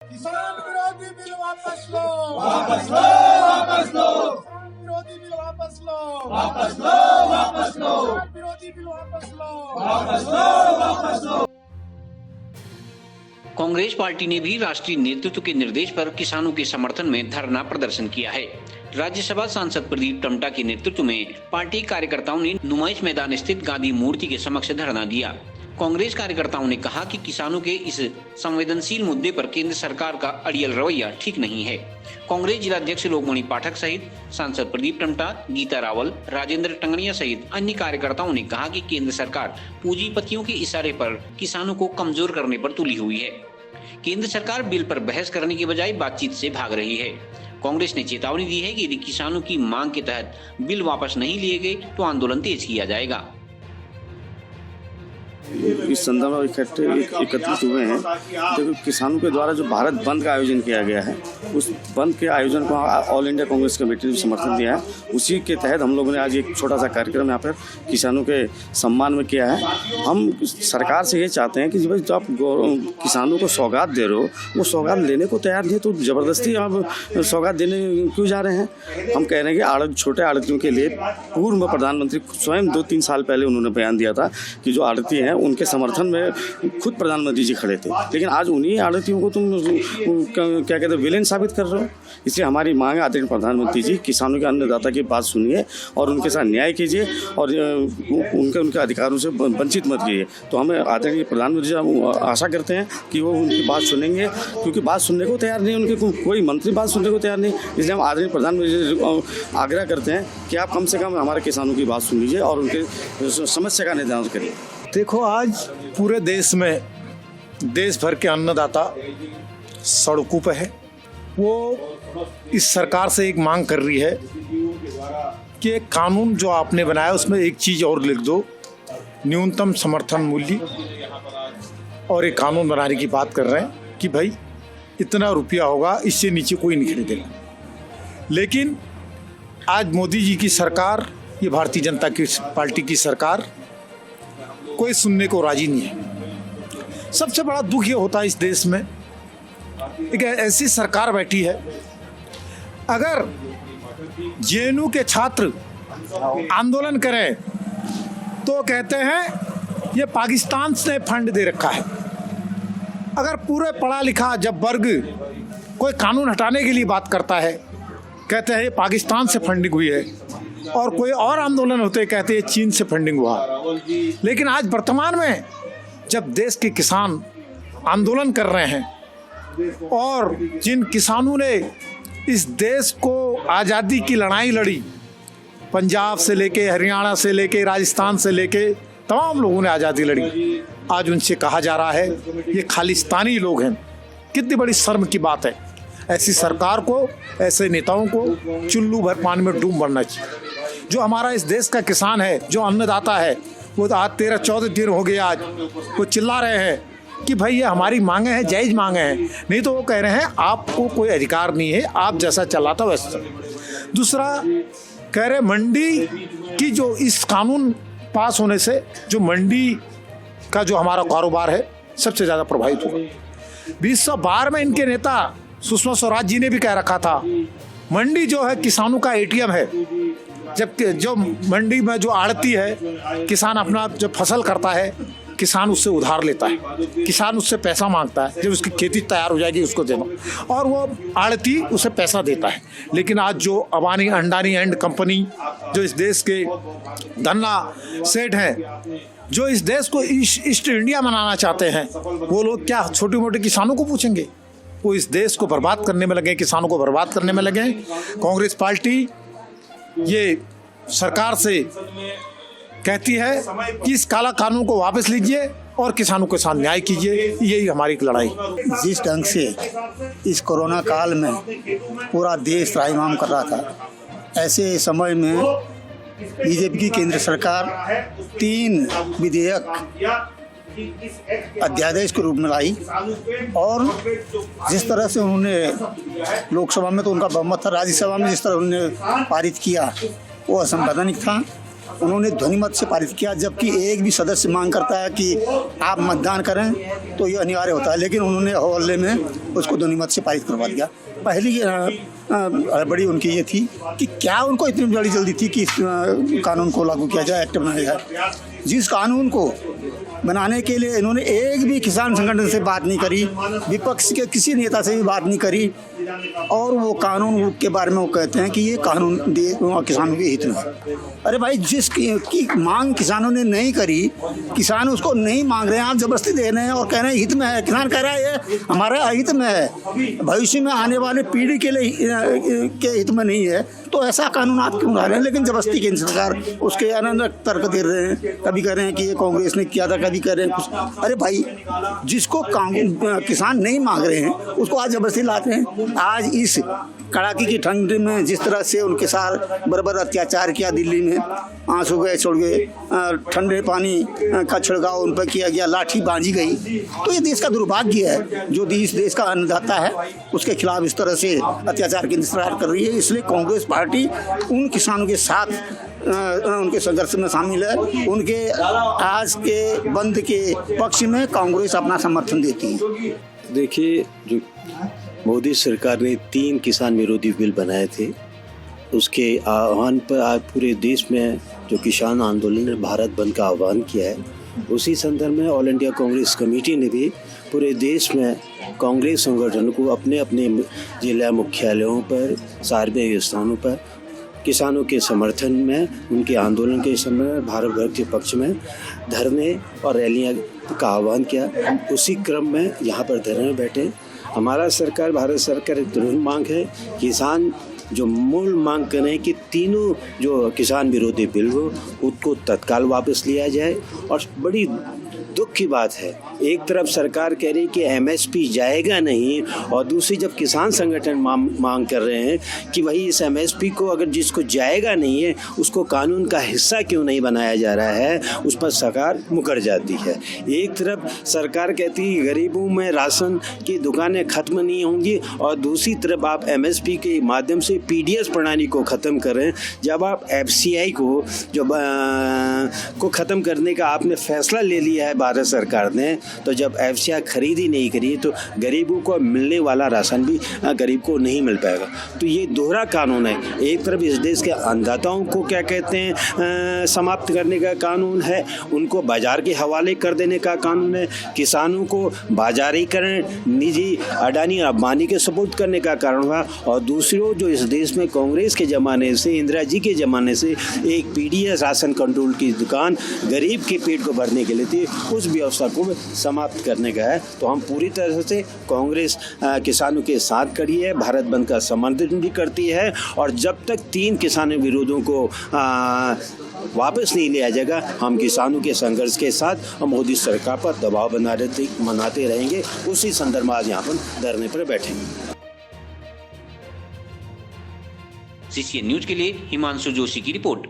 किसान विरोधी बिल वापस लो, वापस लो, वापस लो, किसान विरोधी बिल वापस लो, वापस लो, वापस लो, किसान विरोधी बिल वापस लो, वापस लो, वापस लो। कांग्रेस पार्टी ने भी राष्ट्रीय नेतृत्व के निर्देश पर किसानों के समर्थन में धरना प्रदर्शन किया है। राज्यसभा सांसद प्रदीप टमटा के नेतृत्व में पार्टी कार्यकर्ताओं ने नुमाइश मैदान स्थित गांधी मूर्ति के समक्ष धरना दिया। कांग्रेस कार्यकर्ताओं ने कहा कि किसानों के इस संवेदनशील मुद्दे पर केंद्र सरकार का अड़ियल रवैया ठीक नहीं है। कांग्रेस जिलाध्यक्ष लोकमणि पाठक सहित सांसद प्रदीप टमटा, गीता रावल, राजेंद्र टंगड़िया सहित अन्य कार्यकर्ताओं ने कहा कि केंद्र सरकार पूंजीपतियों के इशारे पर किसानों को कमजोर करने पर तुली हुई है। केंद्र सरकार बिल पर बहस करने के बजाय बातचीत से भाग रही है। कांग्रेस ने चेतावनी दी है कि यदि किसानों की मांग के तहत बिल वापस नहीं लिए गए तो आंदोलन तेज किया जाएगा। इस संदर्भ में इकट्ठे एकत्रित हुए हैं। देखो, किसानों के द्वारा जो भारत बंद का आयोजन किया गया है, उस बंद के आयोजन को ऑल इंडिया कांग्रेस कमेटी ने समर्थन दिया है। उसी के तहत हम लोगों ने आज एक छोटा सा कार्यक्रम यहाँ पर किसानों के सम्मान में किया है। हम सरकार से ये चाहते हैं कि भाई जो आप किसानों को सौगात दे रहे हो, वो सौगात लेने को तैयार नहीं, तो ज़बरदस्ती आप सौगात देने क्यों जा रहे हैं। हम कह रहे हैं कि छोटे आड़तियों के लिए पूर्व प्रधानमंत्री स्वयं 2-3 साल पहले उन्होंने बयान दिया था कि जो आड़ती हैं उनके समर्थन में खुद प्रधानमंत्री जी खड़े थे, लेकिन आज उन्हीं आड़तियों को तुम क्या कहते हैं विलेन साबित कर रहे हो। इसलिए हमारी मांग है आदरणीय प्रधानमंत्री जी, किसानों के अन्नदाता की बात सुनिए और उनके साथ न्याय कीजिए और उनके अधिकारों से वंचित मत कीजिए। तो हमें आदरणीय प्रधानमंत्री जी आशा करते हैं कि वो उनकी बात सुनेंगे, क्योंकि बात सुनने को तैयार नहीं, उनके कोई मंत्री बात सुनने को तैयार नहीं। इसलिए हम आदरणीय प्रधानमंत्री जी आग्रह करते हैं कि आप कम से कम हमारे किसानों की बात सुन लीजिए और उनके समस्या का निदान करिए। देखो, आज पूरे देश में देश भर के अन्नदाता सड़कों पर है। वो इस सरकार से एक मांग कर रही है कि एक कानून जो आपने बनाया उसमें एक चीज़ और लिख दो, न्यूनतम समर्थन मूल्य, और एक कानून बनाने की बात कर रहे हैं कि भाई इतना रुपया होगा, इससे नीचे कोई नहीं खरीदेगा। लेकिन आज मोदी जी की सरकार, ये भारतीय जनता की पार्टी की सरकार, कोई सुनने को राजी नहीं है। सबसे बड़ा दुख ये होता है इस देश में, एक ऐसी सरकार बैठी है, अगर जेएनयू के छात्र आंदोलन करें तो कहते हैं ये पाकिस्तान से फंड दे रखा है। अगर पूरे पढ़ा लिखा जब वर्ग कोई कानून हटाने के लिए बात करता है, कहते हैं ये पाकिस्तान से फंडिंग हुई है, और कोई और आंदोलन होते कहते हैं चीन से फंडिंग हुआ। लेकिन आज वर्तमान में जब देश के किसान आंदोलन कर रहे हैं और जिन किसानों ने इस देश को आज़ादी की लड़ाई लड़ी, पंजाब से लेके हरियाणा से लेके राजस्थान से लेके तमाम लोगों ने आज़ादी लड़ी, आज उनसे कहा जा रहा है ये खालिस्तानी लोग हैं। कितनी बड़ी शर्म की बात है। ऐसी सरकार को, ऐसे नेताओं को चुल्लू भर पानी में डूब मरना चाहिए। जो हमारा इस देश का किसान है, जो अन्नदाता है, वो तो आज 13-14 दिन हो गए, आज वो चिल्ला रहे हैं कि भाई ये हमारी मांगे हैं, जायज़ मांगे हैं। नहीं तो वो कह रहे हैं आपको कोई अधिकार नहीं है, आप जैसा चलाता वैसा। दूसरा कह रहे मंडी की, जो इस कानून पास होने से जो मंडी का जो हमारा कारोबार है सबसे ज़्यादा प्रभावित हुआ। 2012 में इनके नेता सुषमा स्वराज जी ने भी कह रखा था मंडी जो है किसानों का एटीएम है। जबकि जो मंडी में जो आड़ती है, किसान अपना जब फसल करता है, किसान उससे उधार लेता है, किसान उससे पैसा मांगता है, जब उसकी खेती तैयार हो जाएगी उसको देना, और वो आड़ती उसे पैसा देता है। लेकिन आज जो अबानी अंडानी एंड कंपनी, जो इस देश के धन्ना सेठ हैं, जो इस देश को ईस्ट इंडिया बनाना चाहते हैं, वो लोग क्या छोटे मोटे किसानों को पूछेंगे? वो इस देश को बर्बाद करने में लगे, किसानों को बर्बाद करने में लगे। कांग्रेस पार्टी ये सरकार से कहती है कि इस काला कानून को वापस लीजिए और किसानों के साथ न्याय कीजिए। यही हमारी लड़ाई। जिस ढंग से इस कोरोना काल में पूरा देश त्राहिमाम कर रहा था, ऐसे समय में बीजेपी की केंद्र सरकार 3 विधेयक अध्यादेश के रूप में लाई, और जिस तरह से उन्होंने लोकसभा में तो उनका बहुमत था, राज्यसभा में जिस तरह उन्होंने पारित किया वो असंवैधानिक था। उन्होंने ध्वनिमत से पारित किया, जबकि एक भी सदस्य मांग करता है कि आप मतदान करें तो ये अनिवार्य होता है, लेकिन उन्होंने हौले में उसको ध्वनिमत से पारित करवा दिया। पहली बड़ी उनकी ये थी कि क्या उनको इतनी बड़ी जल्दी थी कि इस कानून को लागू किया जाए, एक्ट बनाया जाए, जिस कानून को बनाने के लिए इन्होंने एक भी किसान संगठन से बात नहीं करी, विपक्ष के किसी नेता से भी बात नहीं करी, और वो कानून के बारे में वो कहते हैं कि ये कानून किसानों के हित में है। अरे भाई, जिस की मांग किसानों ने नहीं करी, किसान उसको नहीं मांग रहे हैं, आप जबरदस्ती दे रहे हैं और कह रहे हैं हित में है। किसान कह रहा है ये हमारे हित में है, भविष्य में आने वाले पीढ़ी के लिए के हित में नहीं है, तो ऐसा कानून आप क्यों ला रहे हैं? लेकिन जबरदस्ती केंद्र सरकार उसके अनंत तर्क दे रहे हैं, कभी कह रहे हैं कि ये कांग्रेस ने किया था, कभी कह रहे हैं कुछ। अरे भाई, जिसको किसान नहीं मांग रहे हैं उसको आज जबरदस्ती लाते हैं। आज इस कड़ाके की ठंड में जिस तरह से उनके साथ बराबर अत्याचार किया, दिल्ली में आंसू गए छोड़ गए, ठंडे पानी का छिड़काव उन पर किया गया, लाठी बांधी गई, तो ये देश का दुर्भाग्य है। जो देश का अन्नदाता है उसके खिलाफ इस तरह से अत्याचार की सरकार कर रही है। इसलिए कांग्रेस पार्टी उन किसानों के साथ उनके संघर्ष में शामिल है। उनके आज के बंद के पक्ष में कांग्रेस अपना समर्थन देती है। देखिए, जो मोदी सरकार ने 3 किसान विरोधी बिल बनाए थे, उसके आह्वान पर आज पूरे देश में जो किसान आंदोलन ने भारत बंद का आह्वान किया है, उसी संदर्भ में ऑल इंडिया कांग्रेस कमेटी ने भी पूरे देश में कांग्रेस संगठन को अपने अपने जिला मुख्यालयों पर, सार्वजनिक स्थानों पर किसानों के समर्थन में, उनके आंदोलन के समय भारत भर के पक्ष में धरने और रैलियां का आह्वान किया। उसी क्रम में यहाँ पर धरने में बैठे। हमारा सरकार, भारत सरकार एक जरूर मांग है, किसान जो मूल मांग करें कि तीनों जो किसान विरोधी बिल हो उसको तत्काल वापस लिया जाए। और बड़ी दुख की बात है, एक तरफ सरकार कह रही कि एमएसपी जाएगा नहीं, और दूसरी जब किसान संगठन मांग कर रहे हैं कि भाई इस एमएसपी को अगर जिसको जाएगा नहीं है उसको कानून का हिस्सा क्यों नहीं बनाया जा रहा है, उस पर सरकार मुकर जाती है। एक तरफ सरकार कहती है गरीबों में राशन की दुकानें खत्म नहीं होंगी, और दूसरी तरफ आप एमएसपी के माध्यम से पीडीएस प्रणाली को ख़त्म कर रहे हैं। जब आप एफसीआई को ख़त्म करने का आपने फैसला ले लिया है भारत सरकार ने, तो जब एफसीआई खरीदी नहीं करी तो गरीबों को मिलने वाला राशन भी गरीब को नहीं मिल पाएगा। तो ये दोहरा कानून है। एक तरफ इस देश के अन्नदाताओं को क्या कहते हैं समाप्त करने का कानून है, उनको बाजार के हवाले कर देने का कानून है, किसानों को बाजारीकरण, निजी अडानी और अंबानी के सपोर्ट करने का कारण हुआ, और दूसरी ओर जो इस देश में कांग्रेस के ज़माने से, इंदिरा जी के ज़माने से एक पीडीएस राशन कंट्रोल की दुकान गरीब के पेट को भरने के लिए थी, उस व्यवस्था को समाप्त करने का है। तो हम पूरी तरह से कांग्रेस किसानों के साथ खड़ी है, भारत बंद का समर्थन भी करती है, और जब तक 3 किसान विरोधों को वापस नहीं लिया जाएगा, हम किसानों के संघर्ष के साथ मोदी सरकार पर दबाव बनाते रहेंगे। उसी संदर्भ में आज यहाँ पर धरने पर बैठेंगे। सीसीएन न्यूज के लिए हिमांशु जोशी की रिपोर्ट।